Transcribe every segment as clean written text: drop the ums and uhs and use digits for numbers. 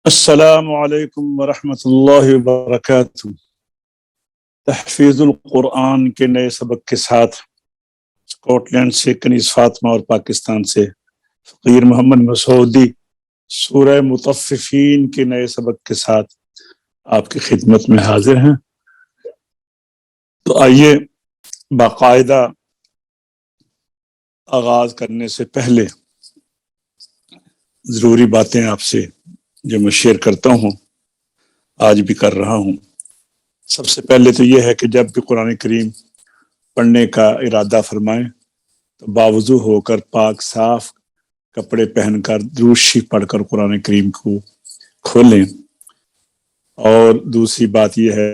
السلام علیکم ورحمۃ اللہ وبرکاتہ۔ تحفیظ القرآن کے نئے سبق کے ساتھ اسکاٹ لینڈ سے کنیز فاطمہ اور پاکستان سے فقیر محمد مسعودی سورہ مطففین کے نئے سبق کے ساتھ آپ کی خدمت میں حاضر ہیں۔ تو آئیے باقاعدہ آغاز کرنے سے پہلے ضروری باتیں آپ سے جو میں شیئر کرتا ہوں، آج بھی کر رہا ہوں۔ سب سے پہلے تو یہ ہے کہ جب بھی قرآن کریم پڑھنے کا ارادہ فرمائیں تو باوضو ہو کر پاک صاف کپڑے پہن کر درود شریف پڑھ کر قرآن کریم کو کھولیں۔ اور دوسری بات یہ ہے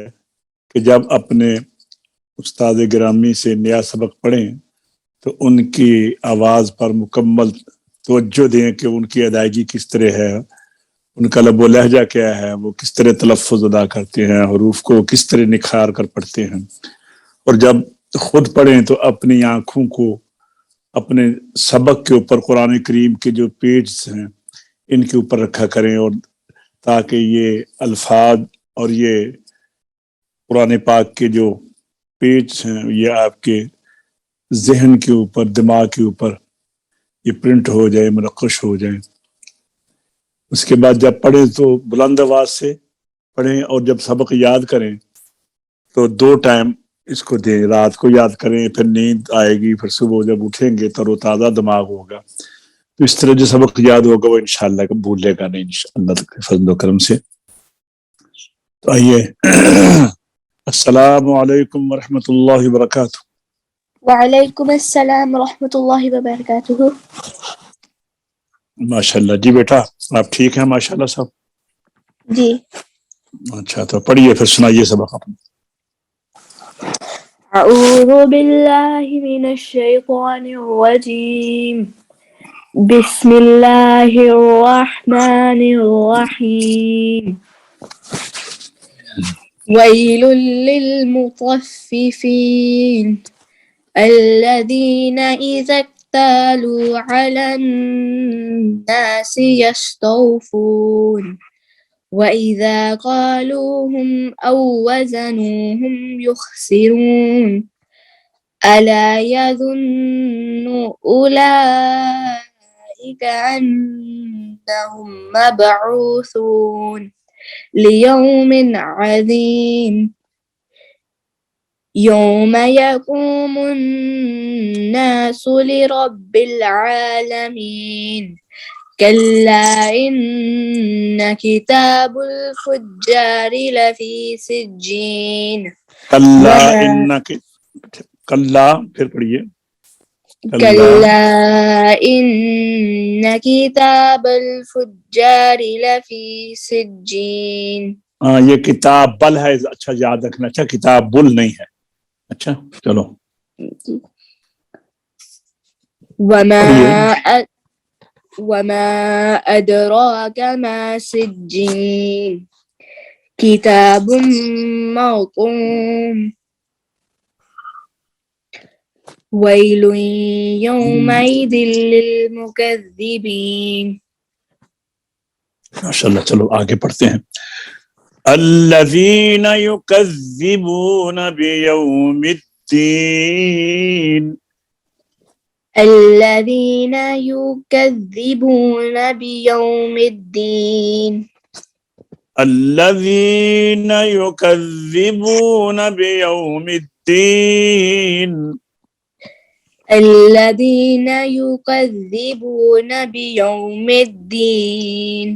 کہ جب اپنے استاد گرامی سے نیا سبق پڑھیں تو ان کی آواز پر مکمل توجہ دیں کہ ان کی ادائیگی کس طرح ہے، ان کا لب و لہجہ کیا ہے، وہ کس طرح تلفظ ادا کرتے ہیں، حروف کو کس طرح نکھار کر پڑھتے ہیں۔ اور جب خود پڑھیں تو اپنی آنکھوں کو اپنے سبق کے اوپر قرآن کریم کے جو پیجز ہیں ان کے اوپر رکھا کریں، اور تاکہ یہ الفاظ اور یہ قرآن پاک کے جو پیجز ہیں یہ آپ کے ذہن کے اوپر، دماغ کے اوپر یہ پرنٹ ہو جائے، منقش ہو جائے۔ اس کے بعد جب پڑھیں تو بلند آواز سے پڑھیں، اور جب سبق یاد کریں تو 2 ٹائم اس کو دیں، رات کو یاد کریں، پھر نیند آئے گی، پھر صبح جب اٹھیں گے تر و تازہ دماغ ہوگا، تو اس طرح جو سبق یاد ہوگا وہ انشاءاللہ بھولے گا نہیں، انشاءاللہ کے فضل و کرم سے۔ تو آئیے السلام علیکم ورحمۃ اللہ وبرکاتہ۔ وعلیکم السلام ورحمۃ اللہ وبرکاتہ۔ ماشاءاللہ جی بیٹا، آپ ٹھیک ہیں؟ ماشاءاللہ صاحب جی اچھا، تو پڑھیے پھر سنائیے سبق اپنا۔ اعوذ باللہ من الشیطان الرجیم، بسم اللہ الرحمن الرحیم، ویل للمطففین الذین اذا اکتالوا علی الناس یستوفون وَإِذَا قَالُوهُمْ أَوْ وَزَنُوهُمْ يُخْسِرُونَ أَلَا يَظُنُّ أُولَئِكَ أَنَّهُمْ مَبْعُوثُونَ لِيَوْمٍ عَظِيمٍ يَوْمَ يَقُومُ النَّاسُ لِرَبِّ الْعَالَمِينَ كلا إن كتاب الفجار لفي سجين کلا پھر پڑھیے كلا إن كتاب الفجار لفي سجين۔ یہ کتاب بل ہے، اچھا یاد رکھنا، اچھا کتاب بل نہیں ہے، اچھا چلو وما أدراك ما سجين كتاب مرقوم ويل يومئذ للمكذبين۔ ماشاءاللہ، چلو آگے پڑھتے ہیں۔ الذین یکذبون بیوم الدین، الذين يكذبون بيوم الدين، الذین یکذبون بیوم الدین، الذين يكذبون بيوم الدين،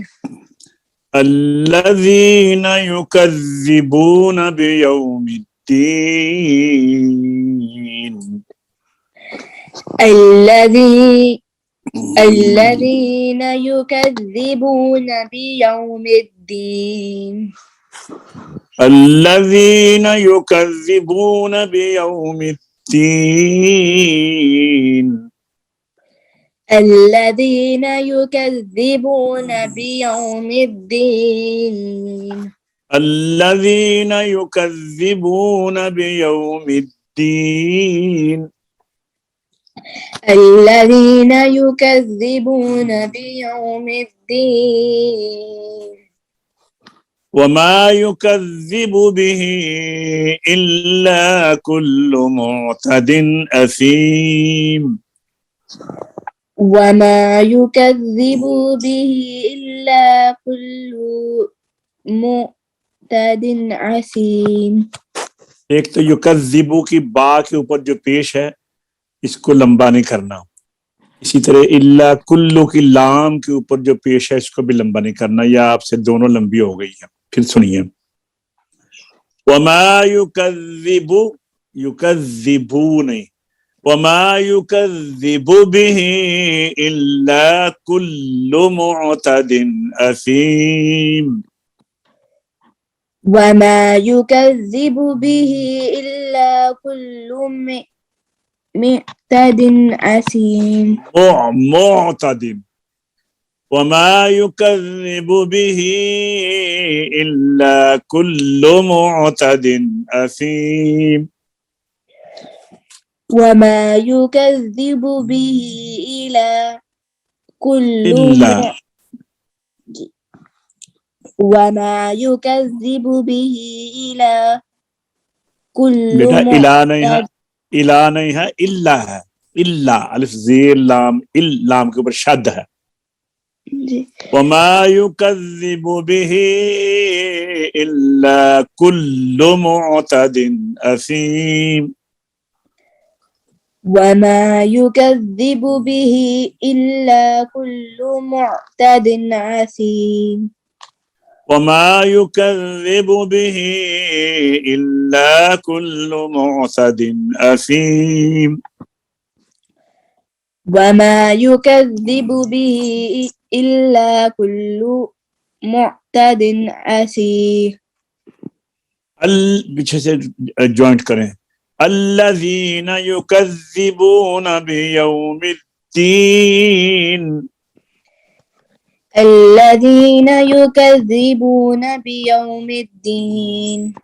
الذین یکذبون بیوم الدین، الذين يكذبون بيوم الدين، الذین یکذبون بیوم الدین، الذين يكذبون بيوم الدين، الذین یکذبون بیوم الدین، الذين يكذبون بيوم الدين، وما يكذب به إلا كل معتد أثيم. وما يكذب به إلا كل معتد عسيم. ایک تو یکذبو کی با کے اوپر جو پیش ہے اس کو لمبا نہیں کرنا. اسی طرح الا کلو کی لام کے اوپر جو پیش ہے اس کو بھی لمبا نہیں کرنا. یا آپ سے دونوں لمبی ہو گئی ہیں. پھر سنیے وما یکذب یکذبو نہیں وما یکذب به الا کل معتد اثیم. وما يكذب به إلا كل معتد عسيم. معتد وما يكذب به إلا كل معتد أثيم. وما يكذب به إلا كل إلا وما يكذب به إلا كل بیٹا الا نہیں ہے معتد. الا نہیں ہے الا ہے. الا الف زیر لام لام کے اوپر شد ہے. وما يكذب به إلا كل معتد أثيم. وما يكذب به إلا كل معتد عسيم. وما يكذب به إلا كل معتد أثيم. وما يكذب به إلا كل معتد عسير. پیچھے سے جوائنٹ کریں. الذين يكذبون بيوم الدين. الذين يكذبون بيوم الدين.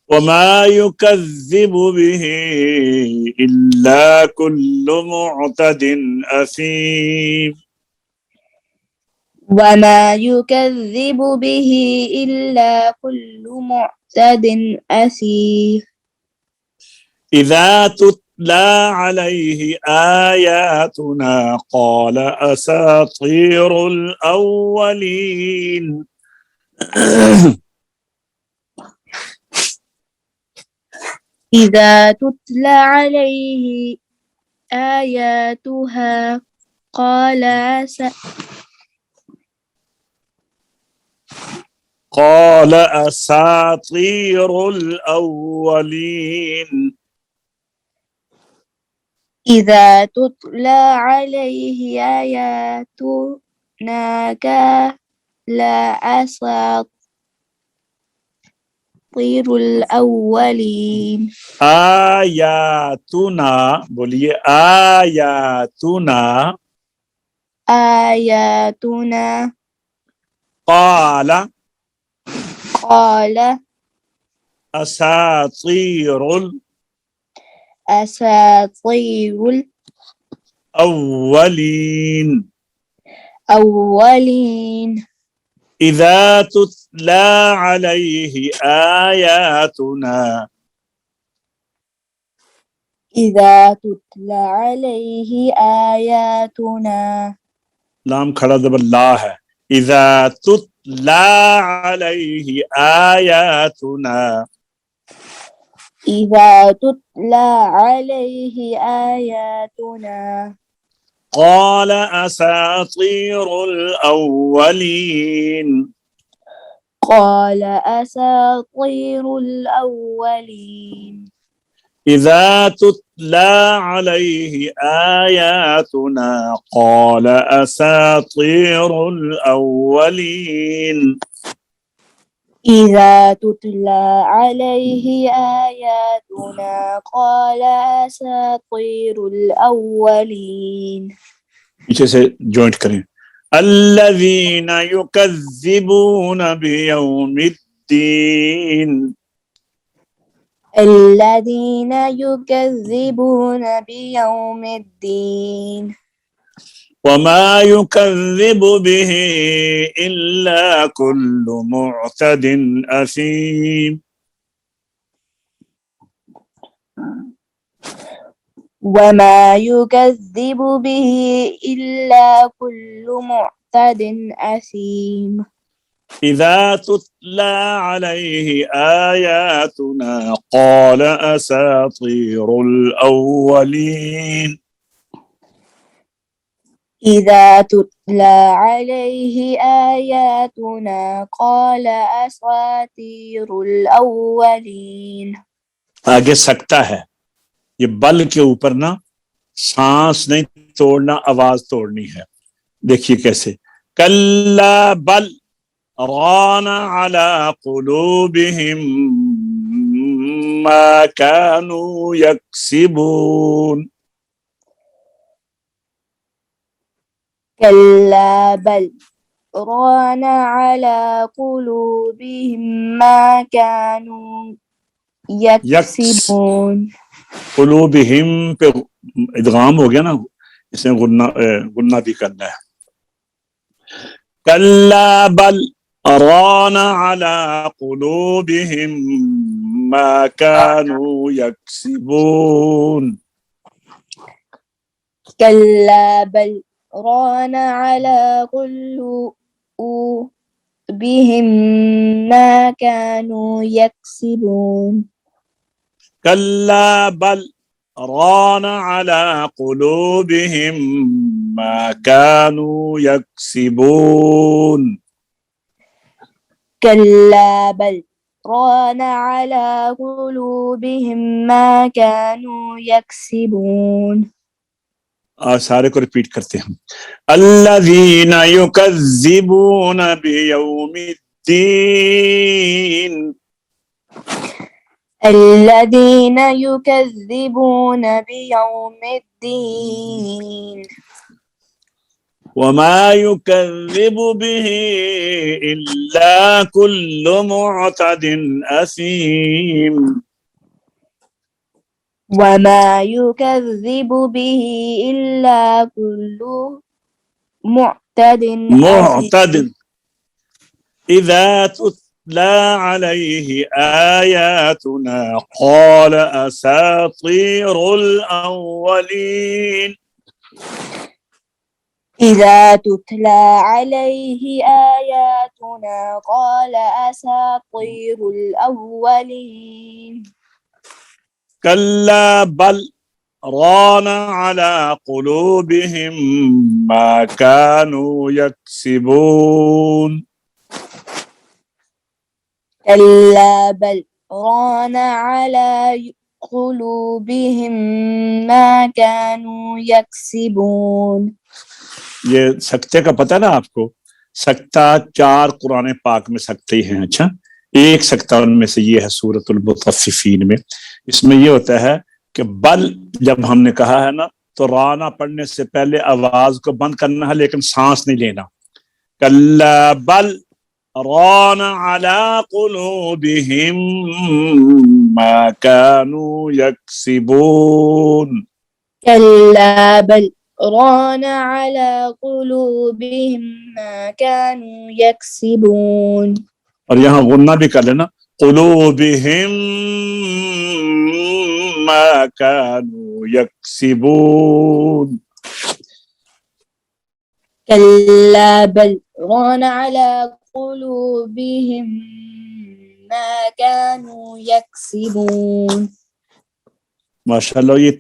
وما يكذب به إلا كل معتد أثيم. وما يكذب به إلا كل معتد أثيم. إذا تتلى عليه آياتنا قال أساطير الأولين. إذا تتلى عليه آياتها قال أساطير الأولين. إذا تتلى عليه آياتنا قال أساطير الأولين. آياتنا بولیے آياتنا. آياتنا قال أساطير الأولين. إذا تتلى عليه آياتنا. إذا تتلى عليه آياتنا. لام کھڑا زبر لا ہے. إذا تتلى عليه آياتنا. إذا تتلى عليه آياتنا قال أساطير الأولين. قال أساطير الأولين. إذا تتلى عليه آياتنا قال أساطير الأولين. إذا تتلى عليه آياتنا قال أساطير الأولين. پیچھے سے جوائنٹ کریں. الذين يكذبون بيوم الدين. الذين يكذبون بيوم الدين. وما يكذب به إلا كل معتد أثيم. وما يكذب به إلا كل معتد أثيم. إذا تتلى عليه آياتنا قال أساطير الأولين. إذا تتلى عليه آياتنا قال أساطير الأولين. آگے سکتا ہے، یہ بل کے اوپر نا سانس نہیں توڑنا، آواز توڑنی ہے. دیکھیے کیسے، کلا بل ران على قلوبهم ما كانوا يكسبون. كلا بل ران على قلوبهم ما كانوا يكسبون. قلوبهم پہ ادغام ہو گیا نا، اس میں غنہ بھی کرنا ہے. کلا بل ران على قلوبهم ما كانوا يكسبون. كلا بل ران على قلوبهم ما كانوا يكسبون. كلا بل ران على قلوبهم ما كانوا يكسبون. كلا بل ران على قلوبهم ما كانوا يكسبون. سارے کو ریپیٹ کرتے ہیں. الذين يكذبون بيوم الدين. الذين يكذبون بيوم الدين. وما يكذب به إلا كل معتد أثيم. وما يكذب به إلا كل معتد معتد. إذا تتلى عليه آياتنا قال أساطير الأولين. إذا تتلى عليه آياتنا قال أساطير الأولين. كلا بل ران على قلوبهم ما كانوا يكسبون. كلا بل ران على قلوبهم ما كانوا يكسبون. یہ سکتے کا پتہ نا آپ کو، سکتہ 4 قرآن پاک میں سکتے ہی ہیں. اچھا، ایک سکتہ ان میں سے یہ ہے سورۃ المطففین میں. اس میں یہ ہوتا ہے کہ بل جب ہم نے کہا ہے نا تو رانا پڑھنے سے پہلے آواز کو بند کرنا ہے لیکن سانس نہیں لینا. کلا بل ران على قلوبهم ما كانوا يكسبون. كلا بل ران على قلوبهم ما كانوا يكسبون. اور یہاں غنہ بھی کر لینا، قلوبهم ما كانوا يكسبون. كلا بل ران على قلوبهم ما كانوا يكسبون. ماشاءاللہ، یہ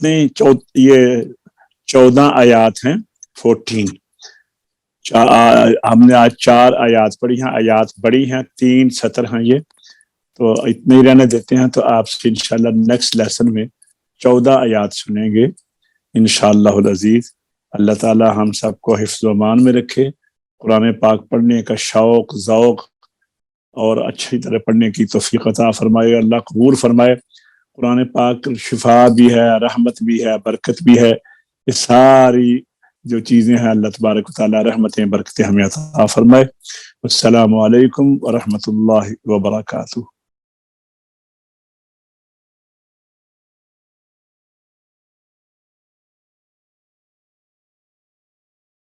یہ 14 آیات ہیں. 14 ہم نے آج 4 آیات پڑھی ہیں. آیات بڑی ہیں، 3 سطر ہیں یہ، تو اتنے ہی رہنے دیتے ہیں. تو آپ سے انشاءاللہ نیکسٹ لیسن میں 14 آیات سنیں گے انشاءاللہ العزیز. اللہ تعالی ہم سب کو حفظ و امان میں رکھے، قرآن پاک پڑھنے کا شوق، ذوق اور اچھی طرح پڑھنے کی توفیق عطا فرمائے. اللہ قبول فرمائے. قرآن پاک شفا بھی ہے، رحمت بھی ہے، برکت بھی ہے. یہ ساری جو چیزیں ہیں اللہ تبارک و تعالی رحمتیں برکتیں ہمیں عطا فرمائے. السلام علیکم ورحمۃ اللہ وبرکاتہ.